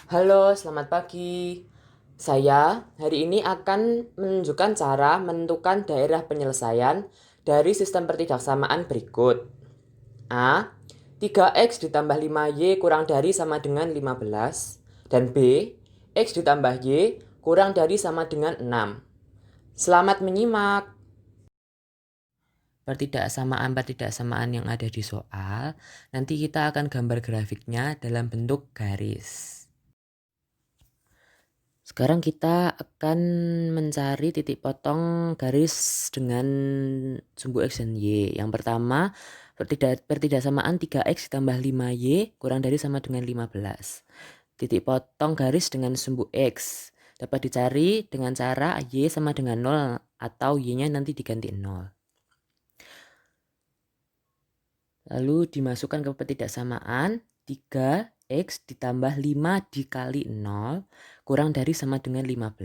Halo, selamat pagi. Saya hari ini akan menunjukkan cara menentukan daerah penyelesaian dari sistem pertidaksamaan berikut. A. 3x ditambah 5y kurang dari sama dengan 15. Dan B. X ditambah y kurang dari sama dengan 6. Selamat menyimak. Pertidaksamaan-pertidaksamaan yang ada di soal, nanti kita akan gambar grafiknya dalam bentuk garis. Sekarang kita akan mencari titik potong garis dengan sumbu X dan Y. Yang pertama, pertidaksamaan 3X ditambah 5Y kurang dari sama dengan 15. Titik potong garis dengan sumbu X dapat dicari dengan cara Y sama dengan 0 atau Y-nya nanti diganti 0. Lalu dimasukkan ke pertidaksamaan 3x ditambah 5 dikali 0 kurang dari sama dengan 15.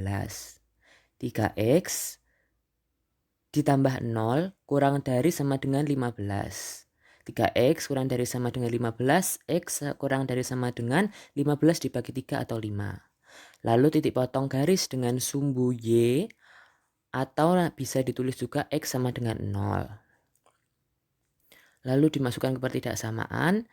3x ditambah 0 kurang dari sama dengan 15. 3x kurang dari sama dengan 15, x kurang dari sama dengan 15 dibagi 3 atau 5. Lalu titik potong garis dengan sumbu y atau bisa ditulis juga x sama dengan 0. Lalu dimasukkan ke pertidaksamaan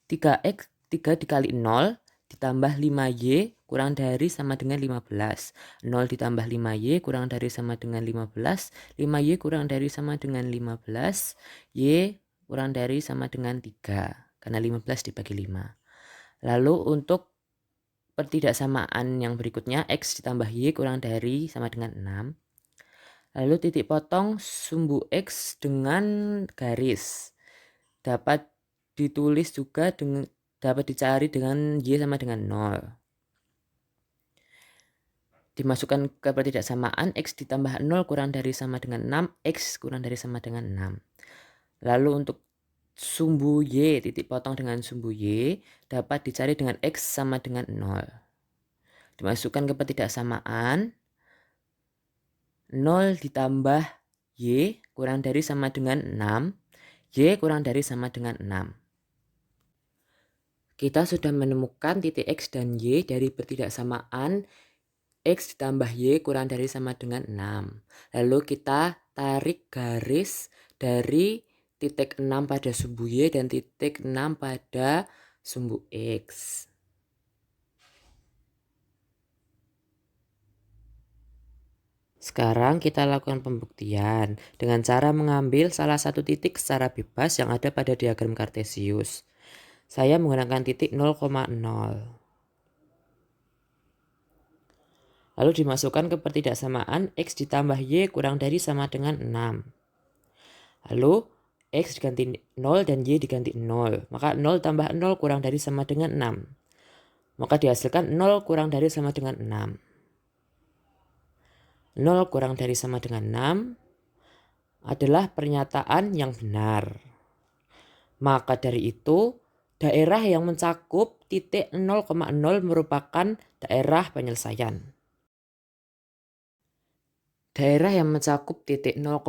3x 3 dikali 0 ditambah 5y kurang dari sama dengan 15. 0 ditambah 5y kurang dari sama dengan 15. 5y kurang dari sama dengan 15. Y kurang dari sama dengan 3. Karena 15 dibagi 5. Lalu untuk pertidaksamaan yang berikutnya x ditambah y kurang dari sama dengan 6. Lalu titik potong sumbu x dengan garis. Dapat ditulis juga dapat dicari dengan y sama dengan 0. Dimasukkan ke pertidaksamaan x ditambah 0 kurang dari sama dengan 6, x kurang dari sama dengan 6. Lalu untuk sumbu y, titik potong dengan sumbu y, dapat dicari dengan x sama dengan 0. Dimasukkan ke pertidaksamaan 0 ditambah y kurang dari sama dengan 6, y kurang dari sama dengan 6. Kita sudah menemukan titik x dan y dari pertidaksamaan x ditambah y kurang dari sama dengan 6. Lalu kita tarik garis dari titik 6 pada sumbu y dan titik 6 pada sumbu x. Sekarang kita lakukan pembuktian dengan cara mengambil salah satu titik secara bebas yang ada pada diagram Kartesius. Saya menggunakan titik 0,0. Lalu dimasukkan ke pertidaksamaan x ditambah y kurang dari sama dengan 6. Lalu x diganti 0 dan y diganti 0. Maka 0 tambah 0 kurang dari sama dengan 6. Maka dihasilkan 0 kurang dari sama dengan 6. 0 kurang dari sama dengan 6 adalah pernyataan yang benar. Maka dari itu, daerah yang mencakup titik 0,0 merupakan daerah penyelesaian. Daerah yang mencakup titik 0,0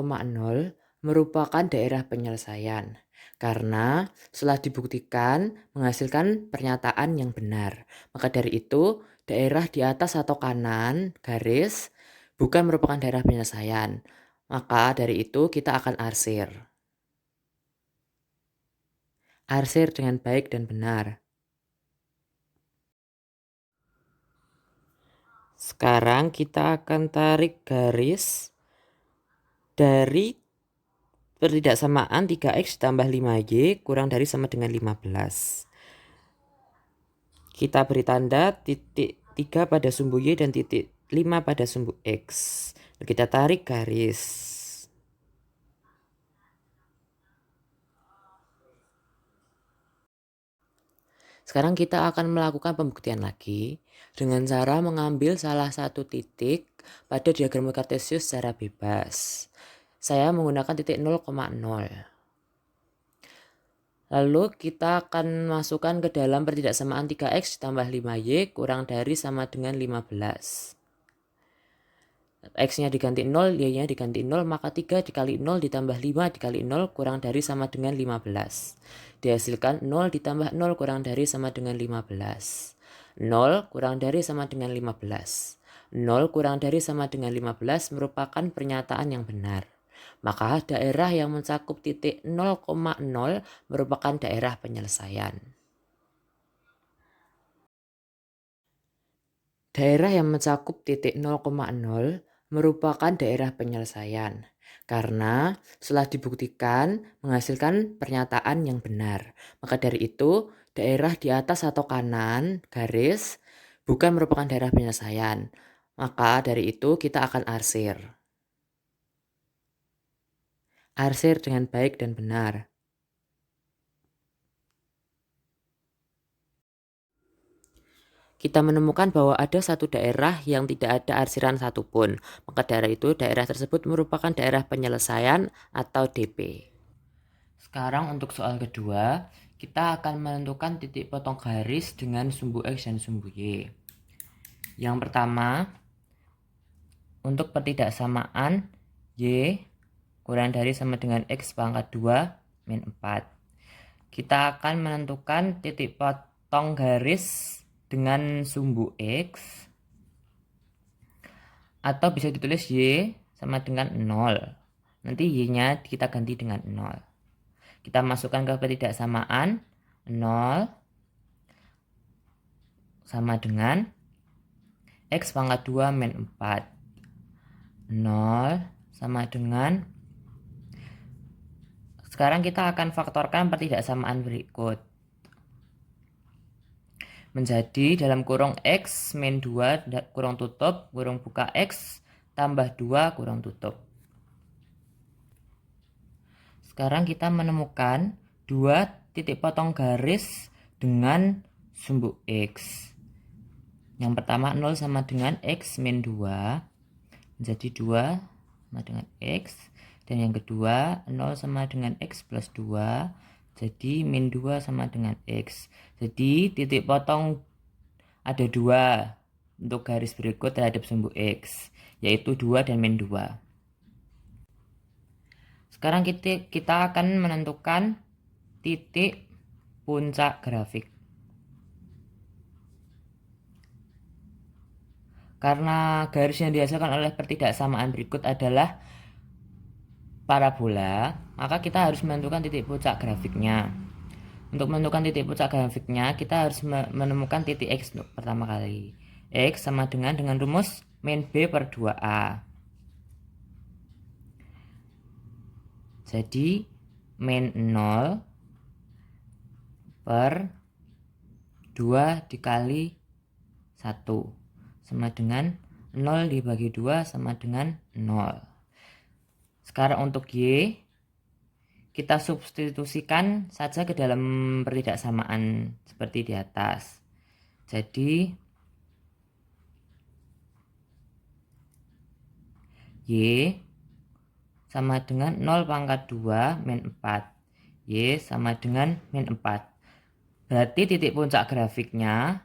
merupakan daerah penyelesaian karena setelah dibuktikan menghasilkan pernyataan yang benar. Maka dari itu, daerah di atas atau kanan garis bukan merupakan daerah penyelesaian. Maka dari itu kita akan arsir. Arsir dengan baik dan benar. Sekarang kita akan tarik garis dari pertidaksamaan 3x ditambah 5y kurang dari sama dengan 15. Kita beri tanda titik 3 pada sumbu y dan titik 5 pada sumbu x. Kita tarik garis. Sekarang kita akan melakukan pembuktian lagi dengan cara mengambil salah satu titik pada diagram Kartesius secara bebas. Saya menggunakan titik 0,0. Lalu kita akan masukkan ke dalam pertidaksamaan 3x ditambah 5y kurang dari sama dengan 15. X-nya diganti 0, Y-nya diganti 0, maka 3 dikali 0 ditambah 5 dikali 0 kurang dari sama dengan 15. Dihasilkan 0 ditambah 0 kurang dari sama dengan 15. 0 kurang dari sama dengan 15. 0 kurang dari sama dengan 15 merupakan pernyataan yang benar. Maka daerah yang mencakup titik 0,0 merupakan daerah penyelesaian. Daerah yang mencakup titik 0,0 merupakan daerah penyelesaian karena setelah dibuktikan menghasilkan pernyataan yang benar. Maka dari itu, daerah di atas atau kanan garis bukan merupakan daerah penyelesaian. Maka dari itu kita akan arsir. Arsir dengan baik dan benar. Kita menemukan bahwa ada satu daerah yang tidak ada arsiran satupun. Maka daerah itu, daerah tersebut merupakan daerah penyelesaian atau DP. Sekarang untuk soal kedua, kita akan menentukan titik potong garis dengan sumbu X dan sumbu Y. Yang pertama, untuk pertidaksamaan Y kurang dari sama dengan X pangkat 2 min 4. Kita akan menentukan titik potong garis dengan sumbu X, atau bisa ditulis Y sama dengan 0. Nanti Y-nya kita ganti dengan 0. Kita masukkan ke pertidaksamaan 0 sama dengan X pangkat 2 min 4. 0 sama dengan, sekarang kita akan faktorkan pertidaksamaan berikut. Menjadi dalam kurung X min 2 kurung tutup kurung buka X tambah 2 kurung tutup. Sekarang kita menemukan dua titik potong garis dengan sumbu X. Yang pertama 0 sama dengan X min 2 menjadi 2 sama dengan X. Dan yang kedua 0 sama dengan X plus 2 jadi min 2 sama dengan X. Jadi titik potong ada 2 untuk garis berikut terhadap sumbu X, yaitu 2 dan min 2. Sekarang kita akan menentukan titik puncak grafik. Karena garis yang dihasilkan oleh pertidaksamaan berikut adalah parabola, maka kita harus menentukan titik puncak grafiknya. Untuk menentukan titik puncak grafiknya, kita harus menemukan titik X untuk pertama kali. X sama dengan rumus min B per 2A. Jadi min 0 per 2 dikali 1 sama dengan 0 dibagi 2 sama dengan 0. Sekarang untuk Y, kita substitusikan saja ke dalam pertidaksamaan seperti di atas. Jadi Y sama dengan 0 pangkat 2 min 4. Y sama dengan min 4. Berarti titik puncak grafiknya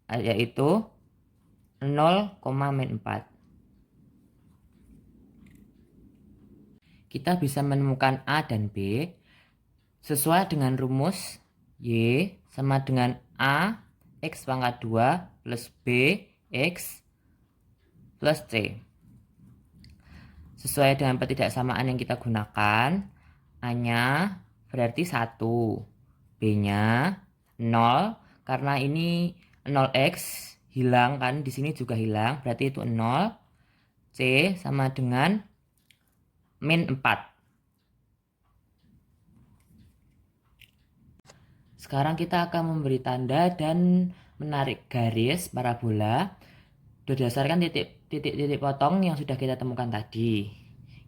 yaitu 0, min 4. Kita bisa menemukan A dan B sesuai dengan rumus Y sama dengan A X pangkat 2 plus B X plus C. Sesuai dengan pertidaksamaan yang kita gunakan, A-nya berarti 1, B-nya 0, karena ini 0X hilang kan, di sini juga hilang, berarti itu 0. C sama dengan min 4. Sekarang kita akan memberi tanda dan menarik garis parabola berdasarkan titik-titik potong yang sudah kita temukan tadi,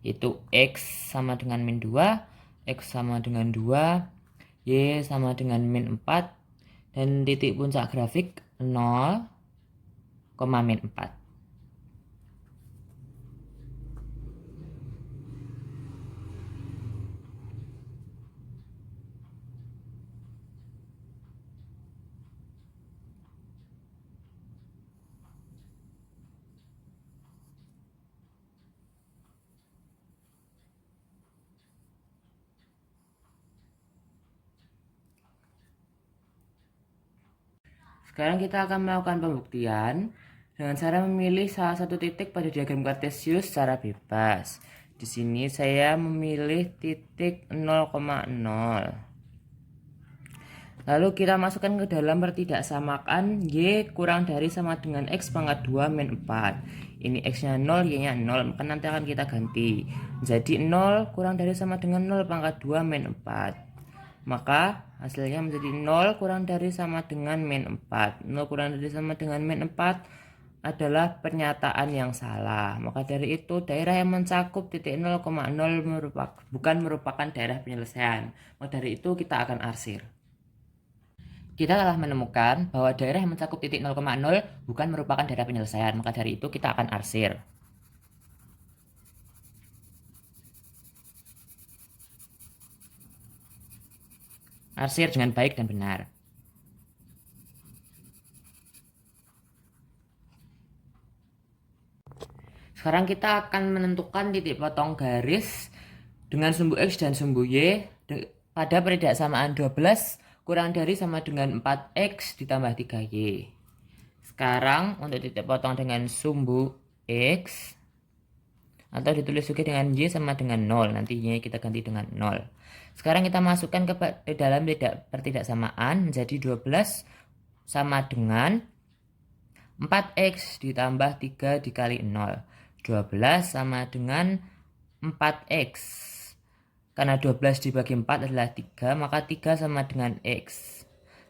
yaitu X sama dengan min 2, X sama dengan 2, Y sama dengan min 4, dan titik puncak grafik 0, min 4. Sekarang kita akan melakukan pembuktian dengan cara memilih salah satu titik pada diagram Kartesius secara bebas. Di sini saya memilih titik 0,0. Lalu kita masukkan ke dalam pertidaksamaan Y kurang dari sama dengan X pangkat 2 min 4. Ini X-nya 0, Y-nya 0, maka nanti akan kita ganti. Jadi 0 kurang dari sama dengan 0 pangkat 2 min 4. Maka hasilnya menjadi 0 kurang dari sama dengan min 4. 0 kurang dari sama dengan min 4 adalah pernyataan yang salah. Maka dari itu daerah yang mencakup titik 0,0 bukan merupakan daerah penyelesaian. Maka dari itu kita akan arsir. Kita telah menemukan bahwa daerah yang mencakup titik 0,0 bukan merupakan daerah penyelesaian. Maka dari itu kita akan arsir. Arsir dengan baik dan benar. Sekarang kita akan menentukan titik potong garis dengan sumbu X dan sumbu Y pada peridaksamaan 12 kurang dari sama dengan 4X ditambah 3Y. Sekarang untuk titik potong dengan sumbu X atau ditulis juga dengan Y sama dengan 0. Nanti Y kita ganti dengan 0. Sekarang kita masukkan ke dalam pertidaksamaan menjadi 12 sama dengan 4X ditambah 3 dikali 0. 12 sama dengan 4X. Karena 12 dibagi 4 adalah 3, maka 3 sama dengan X.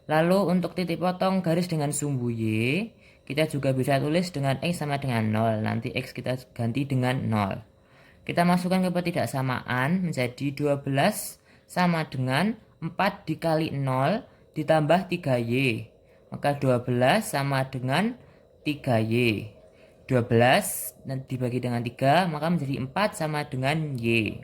Lalu untuk titik potong garis dengan sumbu Y, kita juga bisa tulis dengan X sama dengan 0. Nanti X kita ganti dengan 0. Kita masukkan ke pertidaksamaan menjadi 12 sama dengan 4 dikali 0 ditambah 3Y. Maka 12 sama dengan 3Y. 12 dan dibagi dengan 3 maka menjadi 4 sama dengan Y.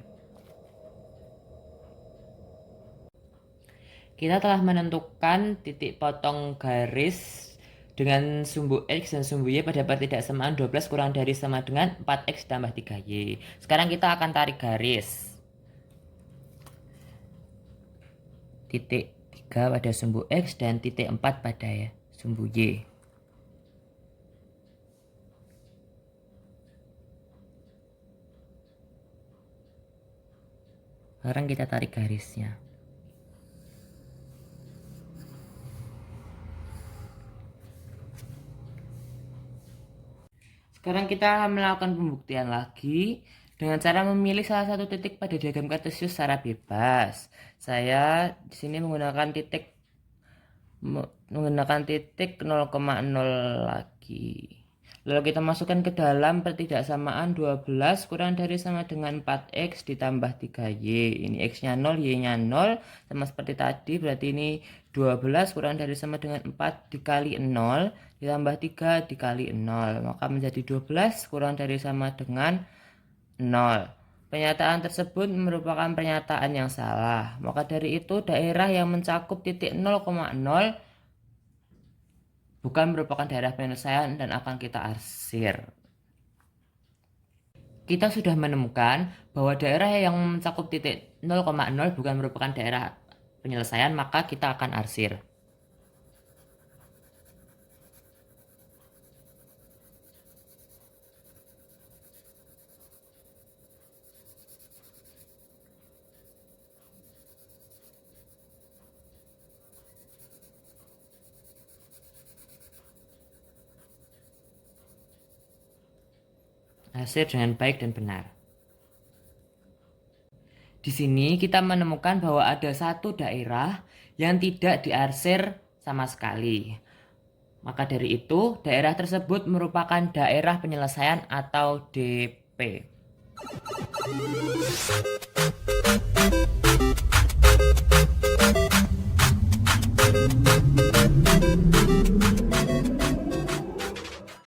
Kita telah menentukan titik potong garis dengan sumbu X dan sumbu Y pada pertidaksamaan 12 kurang dari sama dengan 4X tambah 3Y. Sekarang kita akan tarik garis. Titik 3 pada sumbu X dan titik 4 pada sumbu Y. Sekarang kita tarik garisnya. Sekarang kita akan melakukan pembuktian lagi dengan cara memilih salah satu titik pada diagram Kartesius secara bebas. Saya di sini menggunakan titik 0,0 lagi. Lalu kita masukkan ke dalam pertidaksamaan 12 kurang dari sama dengan 4X ditambah 3Y. Ini X-nya 0, Y-nya 0. Sama seperti tadi, berarti ini 12 kurang dari sama dengan 4 dikali 0 ditambah 3 dikali 0. Maka menjadi 12 kurang dari sama dengan 0. Pernyataan tersebut merupakan pernyataan yang salah. Maka dari itu daerah yang mencakup titik 0,0 bukan merupakan daerah penyelesaian dan akan kita arsir. Kita sudah menemukan bahwa daerah yang mencakup titik 0,0 bukan merupakan daerah penyelesaian, maka kita akan arsir. Arsir dengan baik dan benar. Di sini kita menemukan bahwa ada satu daerah yang tidak diarsir sama sekali. Maka dari itu, daerah tersebut merupakan daerah penyelesaian atau DP.